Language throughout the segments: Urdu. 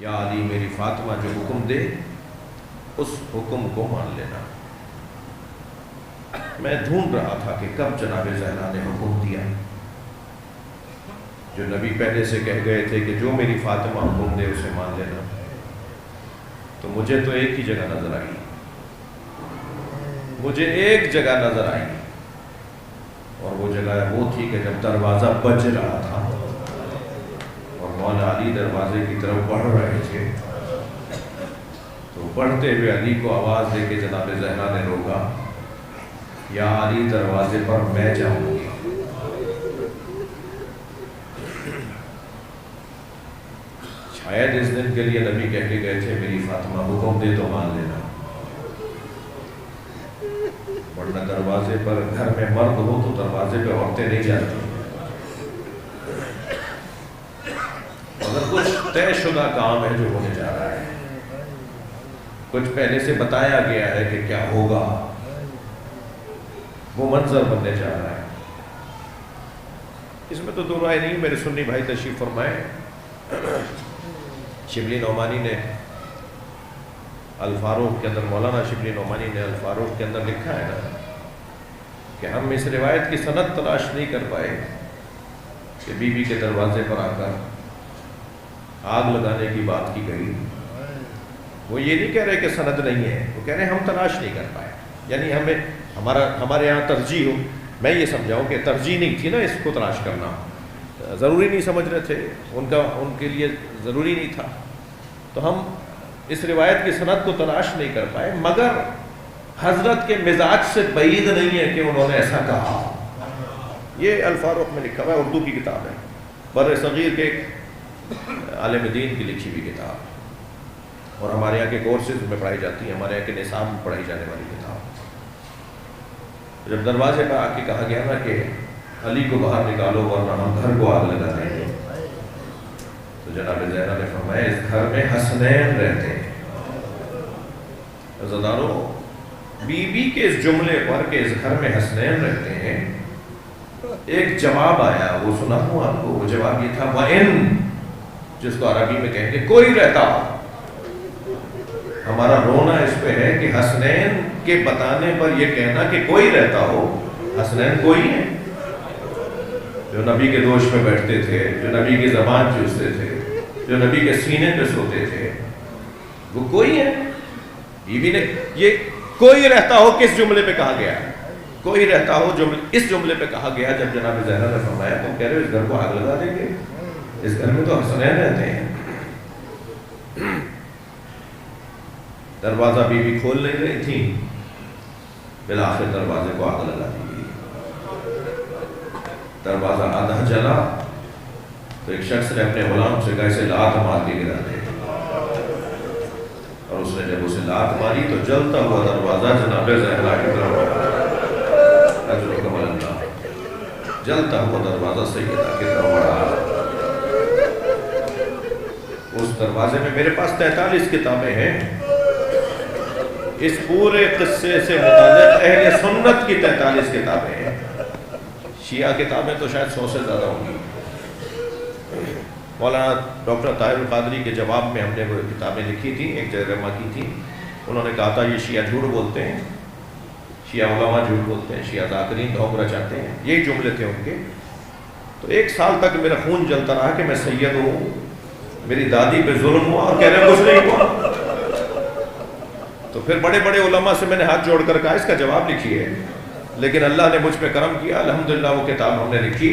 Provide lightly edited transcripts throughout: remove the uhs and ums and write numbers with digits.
یا علی میری فاطمہ جو حکم دے اس حکم کو مان لینا۔ میں ڈھونڈ رہا تھا کہ کب جناب زہرا نے حکم دیا، جو نبی پہلے سے کہہ گئے تھے کہ جو میری فاطمہ حکم دے اسے مان لینا۔ تو مجھے تو ایک ہی جگہ نظر آئی، مجھے ایک جگہ نظر آئی، اور وہ جگہ وہ تھی کہ جب دروازہ بج رہا تھا اور مولا علی دروازے کی طرف بڑھ رہے تھے، تو بڑھتے ہوئے علی کو آواز دے کے جناب زہرا نے روکا، یا علی دروازے پر میں جاؤں گی۔ شاید اس دن کے لیے نبی کہہ کے گئے تھے میری فاطمہ حکم دے تو مان لینا، ورنہ دروازے پر گھر میں مرد ہو تو دروازے پہ عورتیں نہیں جاتی۔ اگر کچھ طے شدہ کام ہے جو ہونے جا رہا ہے، کچھ پہلے سے بتایا گیا ہے کہ کیا ہوگا، وہ منظر بننے جا رہا ہے، اس میں تو دو رائے نہیں۔ میرے سنی بھائی تشریف فرمائے، شبلی نعمانی نے الفاروق کے اندر، مولانا شبلی نعمانی نے الفاروق کے اندر لکھا ہے نا کہ ہم اس روایت کی سند تلاش نہیں کر پائے کہ بی بی کے دروازے پر آ کر آگ لگانے کی بات کی گئی۔ وہ یہ نہیں کہہ رہے کہ سند نہیں ہے، وہ کہہ رہے ہیں ہم تلاش نہیں کر پائے، یعنی ہمارے یہاں ترجیح ہو، میں یہ سمجھاؤں کہ ترجیح نہیں تھی نا اس کو تلاش کرنا، ضروری نہیں سمجھ رہے تھے، ان کے لیے ضروری نہیں تھا، تو ہم اس روایت کی سند کو تلاش نہیں کر پائے، مگر حضرت کے مزاج سے بعید نہیں ہے کہ انہوں نے ایسا کہا۔ یہ الفاروق میں لکھا ہوا ہے، اردو کی کتاب ہے، بر صغیر کے عالم دین کی لکھی ہوئی کتاب، اور ہمارے یہاں کے کورسز میں پڑھائی جاتی ہے، ہمارے یہاں کے نصاب میں پڑھائی جانے والی کتاب۔ جب دروازے پر آ کے کہا گیا نا کہ علی کو باہر نکالو ورنہ ہم گھر کو آگ لگا دیں گے، تو جناب زہرا نے فرمایا اس گھر میں حسنین رہتے ہیں۔ عزیزانو، بی بی کے اس جملے پر کہ اس گھر میں حسنین رہتے ہیں، ایک جواب آیا، وہ سنا ہوں آپ کو، وہ جواب یہ تھا وَإِن، جس کو عربی میں کہیں گے کوئی رہتا۔ ہمارا رونا اس پہ ہے کہ حسنین کے بتانے پر یہ کہنا کہ کوئی رہتا ہو، حسنین کوئی ہے جو نبی کے دوش میں بیٹھتے تھے، جو نبی کی زبان چوستے تھے، جو نبی کے سینے پہ سوتے تھے، وہ کوئی ہے؟ بیوی نے یہ کوئی رہتا ہو کس جملے پہ کہا گیا؟ کوئی رہتا ہو اس جملے پہ کہا گیا جب جناب زہرا نے فرمایا تم کہہ رہے ہو اس گھر کو آگ لگا دیں گے، اس گھر میں تو حسنین رہتے ہیں۔ دروازہ بی بی کھول نہیں رہی تھی، بالآخر دروازے کو آگ لگا دی گئی۔ دروازہ آدھا جلا تو ایک شخص نے اپنے غلام سے کہا اسے لات مار کے گرا دے، اور اس نے جب اسے لات ماری تو جلتا ہوا دروازہ جناب زہرا کی طرف، اجرکم اللہ، جلتا ہوا دروازہ سیدہ کی طرف بڑھا۔ اس دروازے میں میرے پاس 43 کتابیں ہیں، اس پورے قصے سے متعلق اہل سنت کی 43 کتابیں ہیں، شیعہ کتابیں تو شاید 100 سے زیادہ ہوں گی۔ مولانا ڈاکٹر طاہر القادری کے جواب میں ہم نے وہ کتابیں لکھی تھی، ایک ترجمہ کی تھی، انہوں نے کہا تھا یہ شیعہ جھوٹ بولتے ہیں، شیعہ علماء جھوٹ بولتے ہیں، شیعہ ذاکرین ڈھونگ رچاتے ہیں، یہی جملے تھے ان کے۔ تو 1 سال تک میرا خون جلتا رہا کہ میں سید ہوں، میری دادی پہ ظلم ہوا، اور کہہ رہے کچھ نہیں ہوا۔ تو پھر بڑے بڑے علماء سے میں نے ہاتھ جوڑ کر کہا اس کا جواب لکھیے، لیکن اللہ نے مجھ پہ کرم کیا، الحمدللہ وہ کتاب ہم نے لکھی،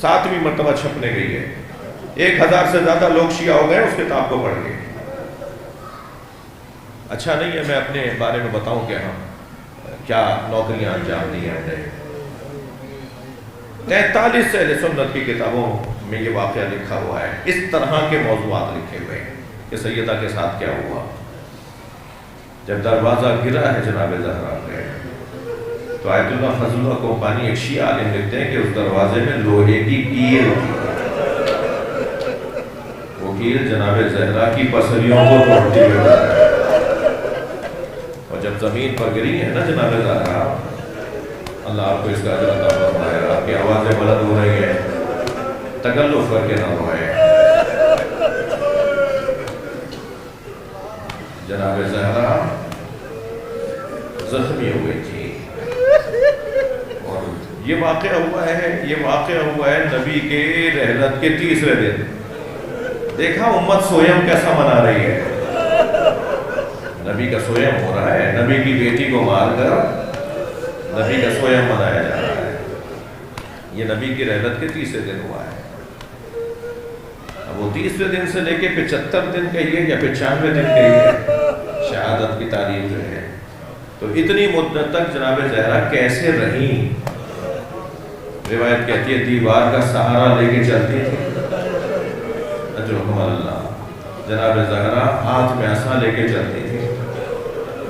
7ویں مرتبہ چھپنے گئی ہے، 1000 سے زیادہ لوگ شیعہ ہو گئے اس کتاب کو پڑھ کے۔ اچھا نہیں ہے میں اپنے بارے میں بتاؤں کہ ہم کیا نوکریاں انجام دی ہیں ہم نے۔ 43 اہل سنت کی کتابوں میں یہ واقعہ لکھا ہوا ہے، اس طرح کے موضوعات لکھے ہوئے ہیں کہ سیدہ کے ساتھ کیا ہوا۔ جب دروازہ گرا ہے جناب زہرا پہ، تو آیت اللہ فضل اللہ کوپانی ایک شیعہ عالم لکھتے ہیں کہ اس دروازے میں لوہے کی کیل تھی، وہ کیل جناب زہرا کی پسلیوں کو توڑتی ہوئے، اور جب زمین پر گری ہے نا جناب زہرا، اللہ آپ کو اس کا اجر عطا فرمائے، آپ کی آوازیں بلند ہو رہی ہیں، تکلف کر کے نہ روئے، جناب زہرا زخمی ہو گئی تھی، اور یہ واقعہ ہوا ہے نبی کے رحلت کے تیسرے دن۔ دیکھا امت سویم کیسا منا رہی ہے، نبی کا سویم ہو رہا ہے، نبی کی بیٹی کو مار کر نبی کا سویم منایا جا رہا ہے۔ یہ نبی کی رحلت کے تیسرے دن ہوا ہے۔ اب وہ تیسرے دن سے لے کے 75 دن کہیے یا 95 دن کہیے، شہادت کی تاریخ جو ہے، تو اتنی مدت تک جناب زہرا کیسے رہیں؟ روایت کہتی ہے دیوار کا سہارا لے کے چلتی تھی، اجرکم اللہ، جناب زہرا ہاتھ میں عصا لے کے چلتی تھی۔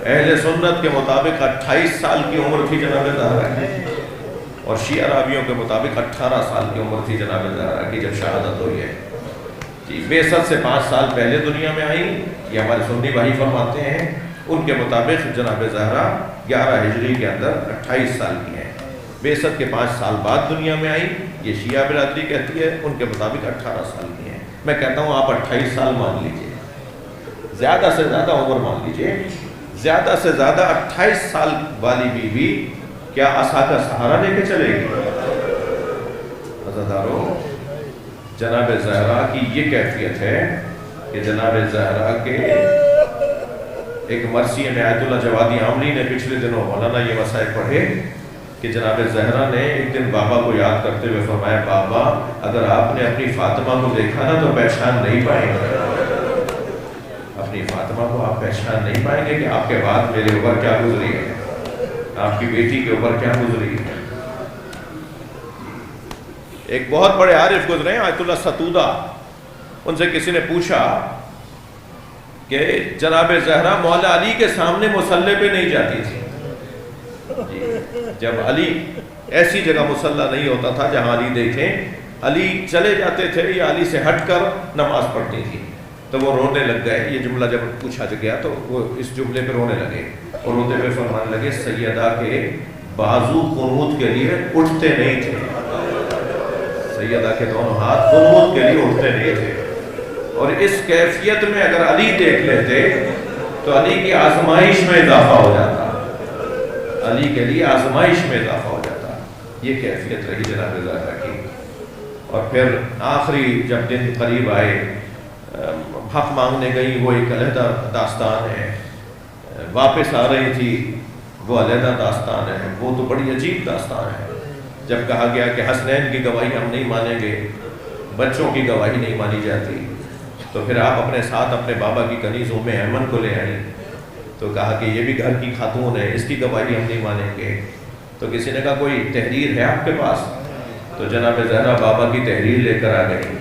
اہل سنت کے مطابق 28 سال کی عمر تھی جناب زہرا کی، اور شیعہ راویوں کے مطابق 18 سال کی عمر تھی جناب زہرا کی جب شہادت ہوئی ہے۔ جی بعثت سے 5 سال پہلے دنیا میں آئی، یہ ہمارے سنی بھائی فرماتے ہیں، ان کے مطابق جناب زہرا 11 ہجری کے اندر 28 سال کی ہیں۔ بعثت کے 5 سال بعد دنیا میں آئی، یہ شیعہ برادری کہتی ہے، ان کے مطابق 18 سال کی ہیں۔ میں کہتا ہوں آپ 28 سال مان لیجئے، زیادہ سے زیادہ عمر مان لیجئے، زیادہ سے زیادہ 28 سال والی بیوی کیا عصا کا سہارا لے کے چلے گی؟ عزیزانو، جناب زہرا کی یہ کیفیت ہے کہ جناب زہرا کے ایک مرثیے میں آیت اللہ جوادی عامری نے پچھلے دنوں مولانا یہ مسائل پڑھے کہ جناب زہرا نے ایک دن بابا کو یاد کرتے ہوئے فرمایا، بابا اگر آپ نے اپنی فاطمہ کو دیکھا نا تو پہچان نہیں پائیں گے، اپنی فاطمہ کو آپ پہچان نہیں پائیں گے کہ آپ کے بعد میرے اوپر کیا گزری ہے، آپ کی بیٹی کے اوپر کیا گزری ہے۔ ایک بہت بڑے عارف گزرے ہیں آیت اللہ ستودہ، ان سے کسی نے پوچھا کہ جناب زہرا مولا علی کے سامنے مصلی پہ نہیں جاتی تھی۔ جی جب علی ایسی جگہ مصلی نہیں ہوتا تھا جہاں علی دیکھیں، علی چلے جاتے تھے یا علی سے ہٹ کر نماز پڑھتی تھی، تو وہ رونے لگ گئے۔ یہ جملہ جب پوچھا گیا تو وہ اس جملے پہ رونے لگے، اور روتے ہوئے فرمانے لگے سیدہ کے بازو قنوت کے لیے اٹھتے نہیں تھے، سیدہ کے دونوں ہاتھ قنوت کے لیے اٹھتے نہیں تھے۔ اور اس کیفیت میں اگر علی دیکھ لیتے تو علی کی آزمائش میں اضافہ ہو جاتا، علی کے لیے آزمائش میں اضافہ ہو جاتا۔ یہ کیفیت رہی جناب زہرا کی۔ اور پھر آخری جب دن قریب آئے، حق مانگنے گئی، وہ ایک علیحدہ داستان ہے، واپس آ رہی تھی، وہ علیحدہ داستان ہے، وہ تو بڑی عجیب داستان ہے۔ جب کہا گیا کہ حسنین کی گواہی ہم نہیں مانیں گے، بچوں کی گواہی نہیں مانی جاتی، تو پھر آپ اپنے ساتھ اپنے بابا کی کنیز ام ایمن کو لے آئیں، تو کہا کہ یہ بھی گھر کی خاتون ہے، اس کی گواہی ہم نہیں مانیں گے۔ تو کسی نے کہا کوئی تحریر ہے آپ کے پاس؟ تو جناب زہرا بابا کی تحریر لے کر آ گئی،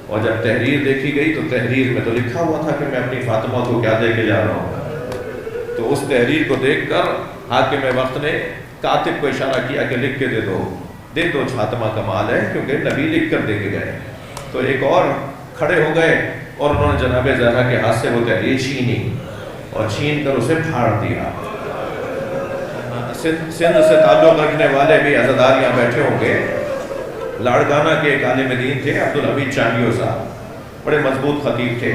اور جب تحریر دیکھی گئی تو تحریر میں تو لکھا ہوا تھا کہ میں اپنی فاطمہ کو کیا دے کے جا رہا ہوں۔ تو اس تحریر کو دیکھ کر حاکم وقت نے کاتب کو اشارہ کیا کہ لکھ کے دے دو فاطمہ کا مال ہے، کیونکہ نبی لکھ کر دے کے گئے۔ تو ایک اور کھڑے ہو گئے اور انہوں نے جناب زہرا کے ہاتھ سے وہ تحریر چھینی اور چھین کر اسے پھاڑ دیا۔ سندھ سے تعلق رکھنے والے بھی عزادار یہاں بیٹھے ہوں گے، لاڑکانہ کے ایک عالم دین تھے عبدالحمید چانڈیو صاحب، بڑے مضبوط خطیب تھے۔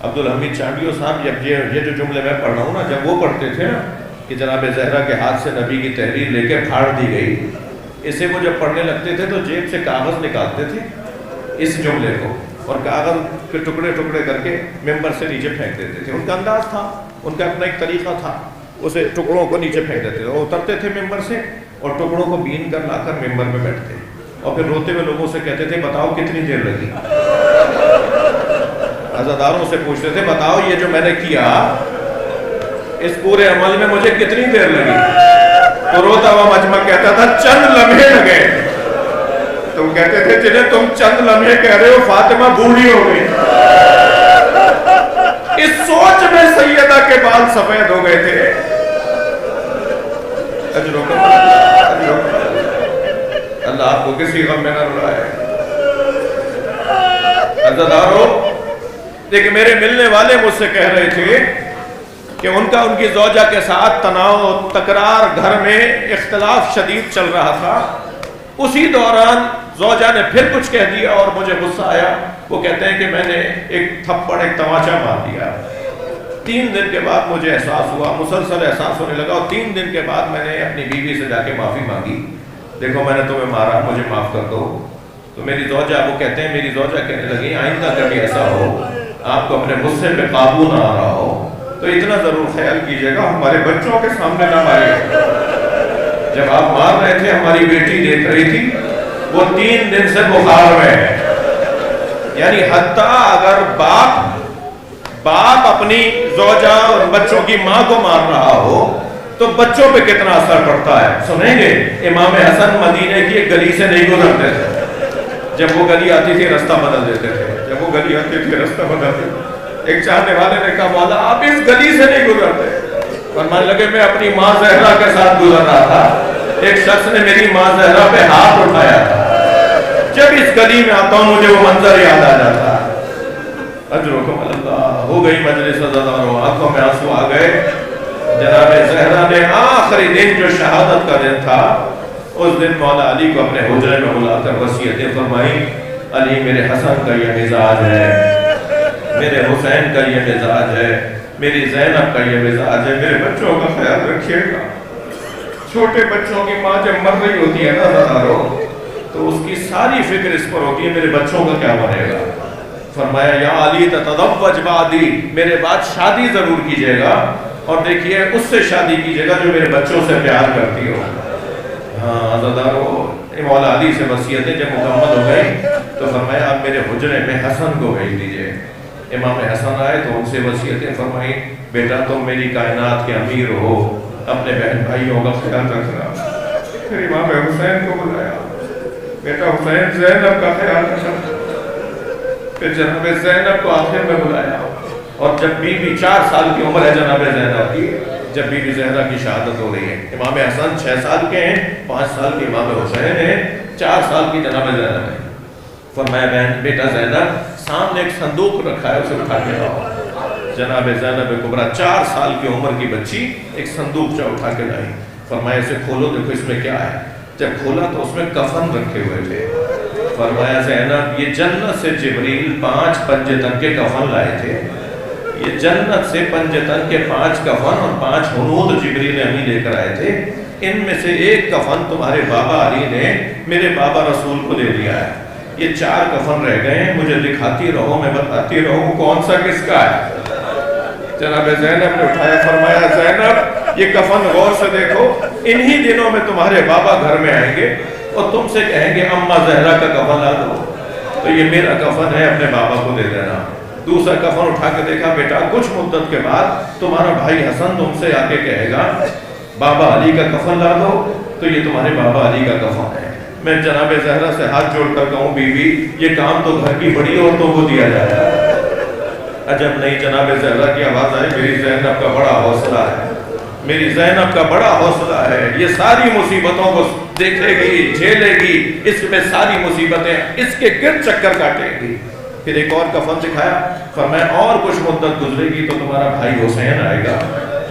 عبدالحمید چانڈیو صاحب جب یہ جو جملے میں پڑھ رہا ہوں نا، جب وہ پڑھتے تھے نا کہ جناب زہرا کے ہاتھ سے نبی کی تحریر لے کے پھاڑ دی گئی، اسے وہ جب پڑھنے لگتے تھے تو جیب سے کاغذ نکالتے تھے اس جملے کو، اور کاغذ کے ٹکڑے ٹکڑے کر کے ممبر سے نیچے پھینک دیتے تھے۔ ان کا انداز تھا، ان کا اپنا ایک طریقہ تھا، اسے ٹکڑوں کو نیچے پھینک دیتے تھے، وہ اترتے تھے ممبر سے اور ٹکڑوں کو بین کر لا کر ممبر پہ بیٹھتے، اور پھر روتے ہوئے لوگوں سے کہتے تھے بتاؤ کتنی دیر لگی۔ عزاداروں سے پوچھتے تھے بتاؤ یہ جو میں نے کیا اس پورے عمل میں مجھے کتنی دیر لگی؟ تو روتا ہوا مجمع کہتا تھا چند لمحے لگے۔ تو وہ کہتے تھے جنہیں تم چند لمحے کہہ رہے ہو فاطمہ بوڑھی ہو گئی۔ اس سوچ میں سیدہ کے بال سفید ہو گئے تھے۔ اللہ آپ کو کسی غم میں نہ رلائے۔ عزادارو، دیکھ میرے ملنے والے مجھ سے کہہ رہے تھے کہ ان کی زوجہ کے ساتھ تناؤ تکرار، گھر میں اختلاف شدید چل رہا تھا۔ اسی دوران زوجہ نے پھر کچھ کہہ دیا اور مجھے غصہ آیا۔ وہ کہتے ہیں کہ میں نے ایک تھپڑ ایک تماچا مار دیا۔ 3 دن کے بعد مجھے احساس ہوا، مسلسل احساس ہونے لگا، اور 3 دن کے بعد میں نے اپنی بیوی سے جا کے معافی مانگی، دیکھو میں نے تمہیں مارا، مجھے معاف کر دو۔ تو میری زوجہ، وہ کہتے ہیں میری زوجہ کہنے لگی آئندہ کبھی ایسا ہو آپ کو اپنے غصے پہ قابو نہ آ رہا ہو تو اتنا ضرور خیال کیجئے گا ہمارے بچوں کے سامنے نہ مارے۔ جب آپ مار رہے تھے ہماری بیٹی دیکھ رہی تھی، وہ 3 دن سے بخار میں ہے۔ یعنی حتیٰ اگر باپ اپنی زوجہ اور بچوں کی ماں کو مار رہا ہو تو بچوں پہ کتنا اثر پڑتا ہے۔ سنیں گے امام حسن مدینے کی ایک گلی سے نہیں گزرتے تھے، جب وہ گلی آتی تھی رستہ بدل دیتے تھے، جب وہ گلی آتی تھی رستہ بدل دیتے۔ ایک چاہنے والے نے کہا مولا آپ اس گلی سے نہیں گزرتے، فرمانے لگے میں اپنی ماں زہرا کے ساتھ گزر رہا تھا، ایک شخص نے میری ماں زہرا پہ ہاتھ اٹھایا تھا، جب اس گلی میں آتا ہوں مجھے وہ منظر یاد آ جاتا۔ اجرکم اللہ، ہو گئی مجلس عزاداروں، آنکھوں میں آنسو آ گئے۔ جناب زہرا نے آخری دن جو شہادت کا دن تھا، اس دن مولا علی کو اپنے حجرے میں بلا کر وصیتیں فرمائی، علی میرے حسن کا یہ مزاج ہے، میرے حسین کا یہ مزاج ہے، میری زینب کا یہ مزاج ہے، میرے بچوں کا خیال رکھیے گا۔ چھوٹے بچوں کی ماں جب مر رہی ہوتی ہے نا عزاداروں، تو اس کی ساری فکر اس پر ہوتی ہے میرے بچوں کا کیا بنے گا۔ فرمایا یا علی تتزوج بعدی، میرے بعد شادی ضرور کیجئے گا، اور دیکھیے اس سے شادی کیجئے گا جو میرے بچوں سے پیار کرتی ہو۔ ہاں عزاداروں، مولا علی سے وصیتیں جب مکمل ہو گئی تو فرمایا آپ میرے حجرے میں حسن کو بھیج دیجئے۔ امام حسن آئے تو ان سے وصیتیں فرمائی، بیٹا تم میری کائنات کے امیر ہو، اپنے بہن بھائیوں کا خیال رکھنا۔ پھر امام حسین کو بلایا، بیٹا حسین زینب کا خیال رکھنا۔ پھر جناب زینب کو آخر میں بلایا، اور جب بی بی 4 سال کی عمر ہے جناب زینب کی، جب بی بی زہرا کی شہادت ہو رہی ہے، امام حسن 6 سال کے ہیں، 5 سال کی امام حسین ہیں، 4 سال کی جناب زینب ہے۔ فرمایا بہن بیٹا زینب سامنے ایک صندوق رکھا ہے، اسے اٹھا کے لاؤ۔ جناب زینب کبریٰ 4 سال کی عمر کی بچی ایک صندوق چا اٹھا کے لائی۔ فرمایا اسے کھولو دیکھو اس میں کیا ہے۔ جب کھولا تو اس میں کفن رکھے ہوئے تھے۔ فرمایا زینب یہ جنت سے جبریل 5 پنجتن کے کفن لائے تھے، یہ جنت سے پنجتن کے 5 کفن اور 5 حنود جبریل امی لے کر آئے تھے، ان میں سے ایک کفن تمہارے بابا علی نے میرے بابا رسول کو دے دیا ہے، یہ 4 کفن رہ گئے ہیں، مجھے دکھاتی رہو میں بتاتی رہوں کون سا کس کا ہے۔ جناب زینب نے اٹھایا، فرمایا زینب یہ کفن غور سے دیکھو، انہی دنوں میں تمہارے بابا گھر میں آئیں گے اور تم سے کہیں گے اماں زہرا کا کفن لا دو، تو یہ میرا کفن ہے اپنے بابا کو دے دینا۔ دوسرا کفن اٹھا کے دیکھا، بیٹا کچھ مدت کے بعد تمہارا بھائی حسن تم سے آ کے کہے گا بابا علی کا کفن لا دو، تو یہ تمہارے بابا علی کا کفن ہے۔ میں جناب زہرا سے ہاتھ جوڑ کر کہوں بی بی یہ کام تو گھر کی بڑی عورتوں کو دیا جاتا ہے۔ عجب نہیں، جناب زہرا کی آواز آئی، میری زینب کا بڑا حوصلہ ہے، میری زینب کا بڑا حوصلہ ہے، یہ ساری مصیبتوں کو دیکھے گی، جھیلے گی، اس میں ساری مصیبتیں اس کے گرد چکر کاٹے گی۔ پھر ایک اور کفن دکھایا، فرمایا اور کچھ مدت گزرے گی تو تمہارا بھائی حسین آئے گا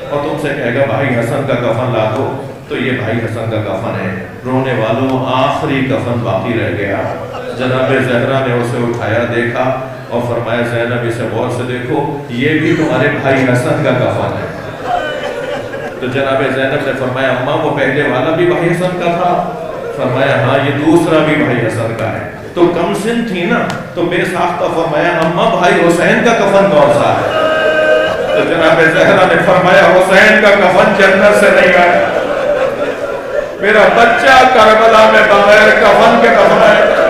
اور تم سے کہے گا بھائی حسن کا کفن لا دو، تو یہ بھائی حسن کا کفن ہے۔ رونے والوں آخری کفن باقی رہ گیا۔ جناب زہرا نے اسے اٹھایا، دیکھا اور فرمایا زینب اسے غور سے دیکھو، یہ بھی تمہارے بھائی حسن کا کفن ہے۔ تو جناب زینب نے فرمایا اماں وہ پہلے والا بھی بھائی حسن کا تھا؟ فرمایا ہاں یہ دوسرا بھی بھائی حسن کا ہے۔ تو کم سن تھی نا تو بے ساختہ فرمایا اماں بھائی حسین کا کفن کون سا ہے؟ تو جناب زہرا نے فرمایا حسین کا کفن جنت سے نہیں آیا، میرا بچہ کربلا میں بغیر کفن کے کفن آئے گا۔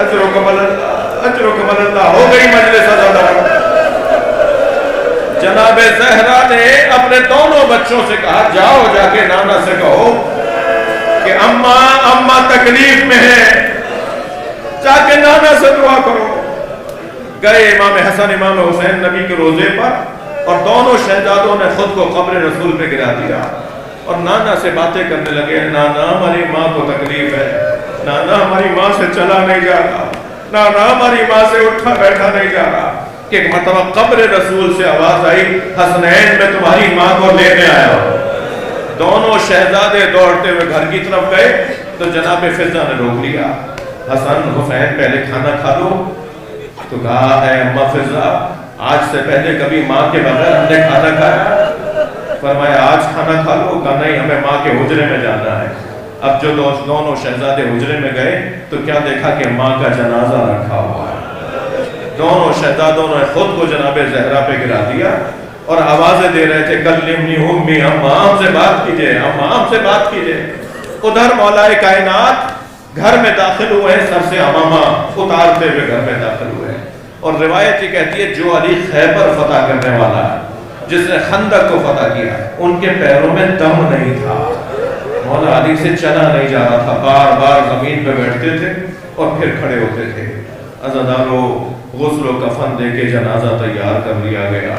اجرکم اللہ، اجرکم اللہ، ہو گئی مجلس عزاداروں۔ جناب زہرا نے اپنے دونوں بچوں سے کہا جاؤ جا کے نانا سے کہو کہ اماں تکلیف میں ہے، جا کے نانا سے دعا کرو۔ گئے امام حسن امام حسین نبی کے روزے پر اور دونوں شہزادوں نے خود کو قبر رسول پہ گرا دیا اور نانا سے باتیں کرنے لگے، نانا ہماری ماں کو تکلیف ہے، نانا ہماری ماں سے چلا نہیں جا رہا، نانا ہماری ماں سے اٹھا بیٹھا نہیں جا رہا۔ کہ ایک مرتبہ قبر رسول سے آواز آئی حسنین میں تمہاری ماں کو لینے آیا ہوں۔ دونوں شہزادے دوڑتے ہوئے گھر کی طرف گئے تو جناب فضہ نے روک لیا، حسن حسین پہلے کھانا کھا لو۔ تو کہا اے اماں فضہ آج سے پہلے کبھی ماں کے بغیر ہم نے کھانا کھایا؟ فرمایا آج کھانا کھا لو، کہا نہیں ہمیں ماں کے حجرے میں جانا ہے۔ اب جو دونوں شہزادے حجرے میں گئے تو کیا دیکھا کہ ماں کا جنازہ رکھا ہوا ہے۔ دونوں شہزادوں نے خود کو جناب زہرا پہ گرا دیا اور آوازیں دے رہے تھے کلمنی امی، اماں ہم سے بات کیجئے، اماں ہم سے بات کیجئے۔ ادھر مولا کائنات گھر میں داخل ہوئے ہیں، سر سے امامہ اتارتے ہوئے گھر میں داخل ہوئے ہیں۔ اور روایت یہ کہتی ہے جو علی خیبر فتح کرنے والا ہے، جس نے خندق کو فتح کیا، ان کے پیروں میں دم نہیں تھا، مولا علی سے چلا نہیں جا رہا تھا، بار بار زمین پہ بیٹھتے تھے اور پھر کھڑے ہوتے تھے۔ عزادارو غسل و کفن دے کے جنازہ تیار کر لیا گیا۔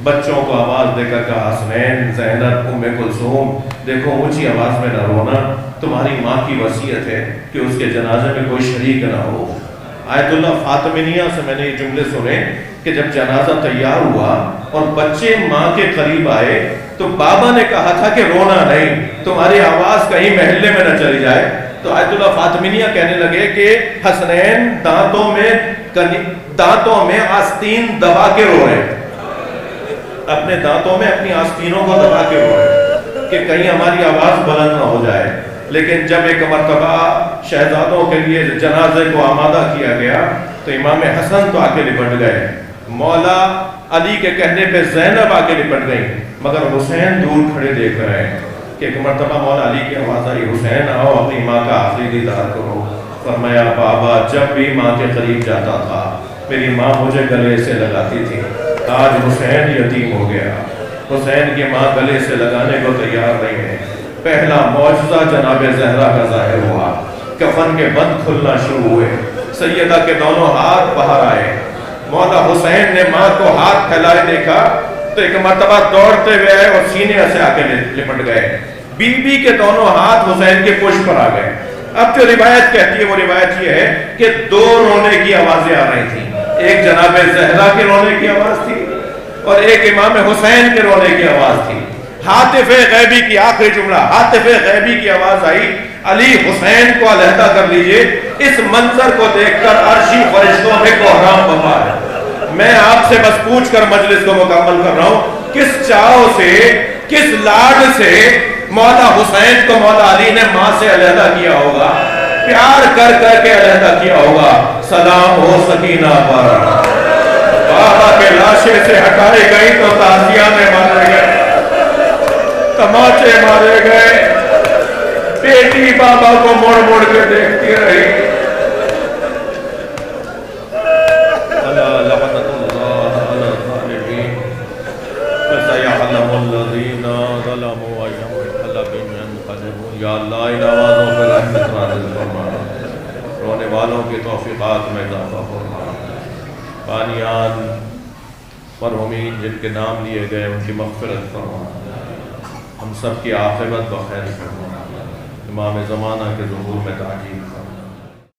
بچوں کو آواز دے کر کہا حسنین، زینب، ام کلثوم، دیکھو اونچی آواز میں نہ رونا، تمہاری ماں کی وصیت ہے کہ اس کے جنازے میں کوئی شریک نہ ہو۔ آیت اللہ فاطمیہ سے میں نے یہ جملے سنے کہ جب جنازہ تیار ہوا اور بچے ماں کے قریب آئے تو بابا نے کہا تھا کہ رونا نہیں، تمہاری آواز کہیں محلے میں نہ چلی جائے۔ تو آیت اللہ فاطمیہ کہنے لگے کہ حسنین دانتوں میں آستین دبا کے رو رہے، اپنے دانتوں میں اپنی آستینوں کو دبا کے رو رہے کہ کہیں ہماری آواز بلند نہ ہو جائے۔ لیکن جب ایک مرتبہ شہزادوں کے لیے جنازے کو آمادہ کیا گیا تو امام حسن تو آگے لپٹ گئے، مولا علی کے کہنے پہ زینب آگے لپٹ گئی، مگر حسین دور کھڑے دیکھ رہے ہیں کہ ایک مرتبہ مولا علی کی آواز آئی حسین آؤ اپنی ماں کا آخری دیدار کرو۔ فرمایا بابا جب بھی ماں کے قریب جاتا تھا میری ماں مجھے گلے سے لگاتی تھی، آج حسین یتیم ہو گیا، حسین کی ماں گلے سے لگانے کو تیار نہیں ہے۔ پہلا معجزہ جناب زہرا کا ظاہر ہوا، کفن کے بند کھلنا شروع ہوئے، سیدہ کے دونوں ہاتھ باہر آئے۔ مولا حسین نے ماں کو ہاتھ پھیلائے دیکھا تو ایک مرتبہ دوڑتے ہوئے آئے اور سینے سے آ کے لپٹ گئے۔ بی بی کے دونوں ہاتھ حسین کے پشت پر آ گئے۔ اب جو روایت کہتی ہے وہ روایت یہ ہے کہ دو رونے کی آوازیں آ رہی تھیں، ایک جناب زہرا کے رونے کی آواز تھی اور ایک امام حسین کے رونے کی آواز تھی۔ حاطف غیبی کی آخری جملہ، حاطف غیبی کی آواز آئی علی حسین کو علیحدہ کر لیجئے۔ اس منظر کو دیکھ کر عرشی فرشتوں میں کوہرام بپا ہے۔ میں آپ سے بس پوچھ کر مجلس کو مکمل کر رہا ہوں، کس چاؤ سے، کس لاڈ سے مولا حسین کو مولا علی نے ماں سے علیحدہ کیا ہوگا، پیار کر کر کے علیحدہ کیا ہوگا۔ سلام ہو سکینہ پر، بابا کے لاشے سے ہٹائی گئی تو تازیہ میں مارے گئے، تماچے مارے گئے، بیٹی بابا کو موڑ موڑ کے دیکھتی رہی۔ یا اللہ ان آوازوں پر رحمت نازل فرما، رونے والوں کی توفیقات میں اضافہ فرما، بانیان مرحومین جن کے نام لیے گئے ان کی مغفرت فرما، ہم سب کی عاقبت بخیر فرما، امام زمانہ کے ظہور میں تعجیل فرما۔